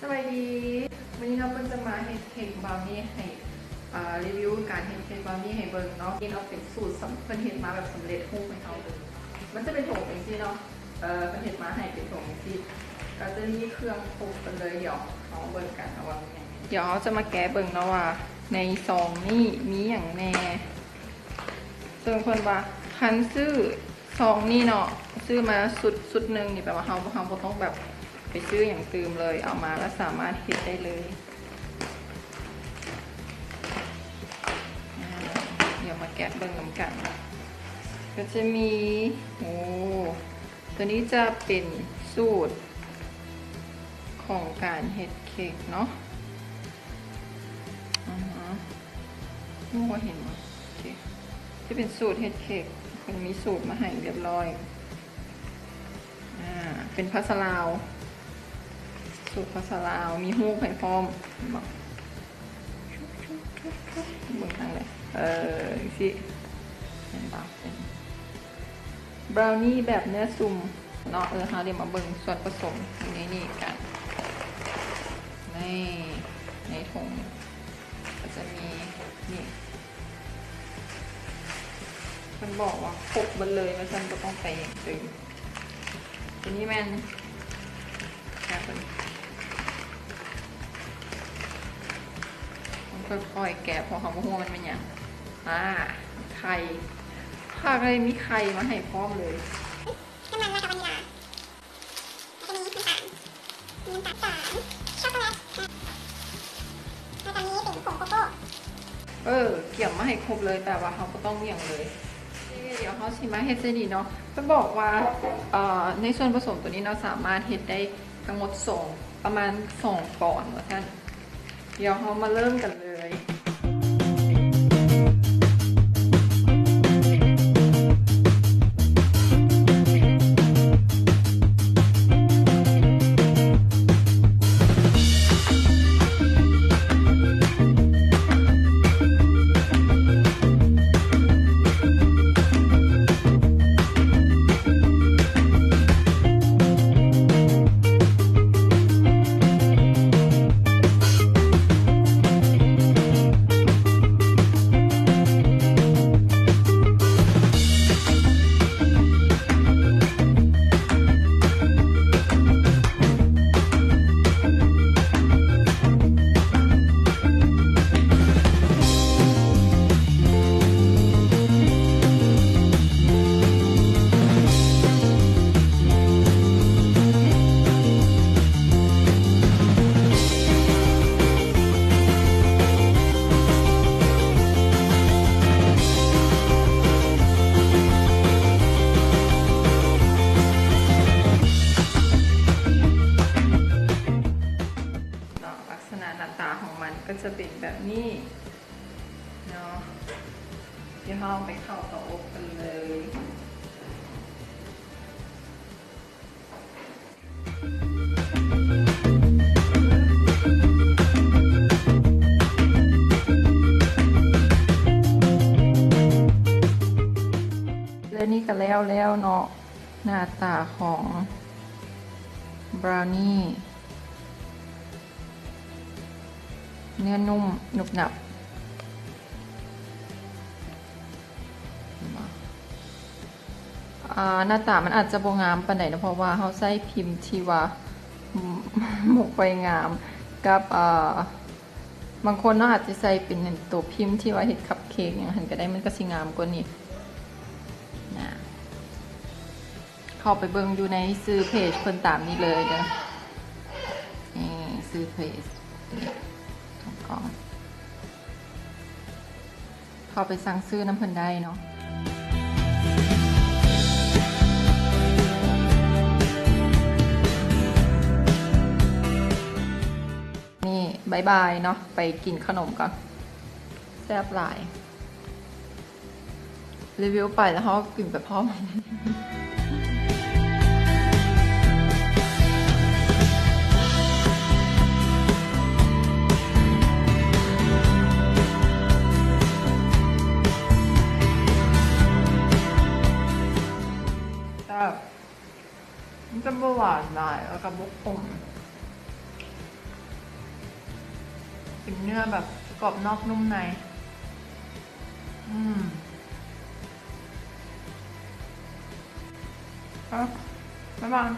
สวัสดีวันนี้เราก็จะมาเฮ็ดเค้กบราวนี่ให้รีวิวการเฮ็ดเค้กบราวนี่ให้เบิ่งเนาะนี่เราเป็นสูตรเป็นเฮ็ดมาแบบสำเร็จรูปให้เขาเลยมันจะเป็นโถเองสิเนาะเป็นเฮ็ดมาให้เป็นโถเองสิก็จะมีเครื่องปรุงกันเลยเดี๋ยวเอาเบิ่งกันเอาว่ามีอย่างเดี๋ยวจะมาแกะเบิ่งเนาะว่าในซองนี่มีอย่างแน่ซึ่งคนว่าคันซื้อซองนี่เนาะซื้อมาสุดหนึ่งนี่แปลว่าเราต้องแบบไปซื้ออย่างตืมเลยเอามาแล้วสามารถเฮ็ดได้เลยเดี๋ยวมาแกะเบิ่งน้ำกันก็จะมีตัวนี้จะเป็นสูตรของการเฮ็ดเค้กเนาะว่าเห็นไหมโอเคที่เป็นสูตรเฮ็ดเค้กมันมีสูตรมาให้เรียบร้อยเป็นภาษาลาวสูตรภาษาลาวมีฮูกให้พร้อมบอกเบิ่งทางเลยสิเป็นบราวนี่แบบเนื้อซุ่มเนาะเดี๋ยวมาเบิ่งส่วนผสมนี่กันในถุงก็จะมีนี่มันบอกว่าครบมันเลยไม่จำเป็นต้องไปอย่างอื่นทีนี้มันค่อยๆแกะพอเขาหัวมันเป็นอย่างไข่ข้าก็เลยมีไข่มาให้พร้อมเลยน้ำมันมากับวานิลาแล้วก็มีน้ำตาลช็อกโกแลตแล้วตอนนี้เป็นผงโกโก้เกี่ยวมาให้ครบเลยแต่ว่าเขาก็ต้องเวี่ยงเลยเดี๋ยวเขาชิมมาเฮ็ดได้ดีเนาะจะบอกว่าในส่วนผสมตัวนี้เราสามารถเฮ็ดได้ทั้งหมดประมาณ2 ปอนด์ว่าท่านเดี๋ยวเขามาเริ่มกันเลยหน้าตาของมันก็จะเป็นแบบนี้เนาะเดี๋ยวเราไปเข้าเตาอบกันเลยและนี่ก็แล้วเนาะหน้าตาของบราวนี่เนื้อนุ่มหนุบหนับหน้าตามันอาจจะบงามปานใดนะเพราะว่าเขาใส่พิมพ์ที่ว่าหมกไฟงามกับบางคนเนาะอาจจะใส่เป็นตัวพิมพ์ที่ว่าเห็ดคัพเค้กอย่างนั้นก็ได้มันก็สิงามกว่านี้นะเข้าไปเบิ่งอยู่ในซื้อเพจคนตามนี้เลยเด้อนี่ซื้อเพจเข้าไปสั่งซื้อน้ำเพิ่นได้เนาะนี่บายบายเนาะไปกินขนมก่อนแซ่บหลายรีวิวไปแล้วเขากินแบบพร้อมมันจะหวานหน่อยแล้วก็บุกผม เป็นเนื้อแบบกรอบนอกนุ่มในครับบ๊ายบาย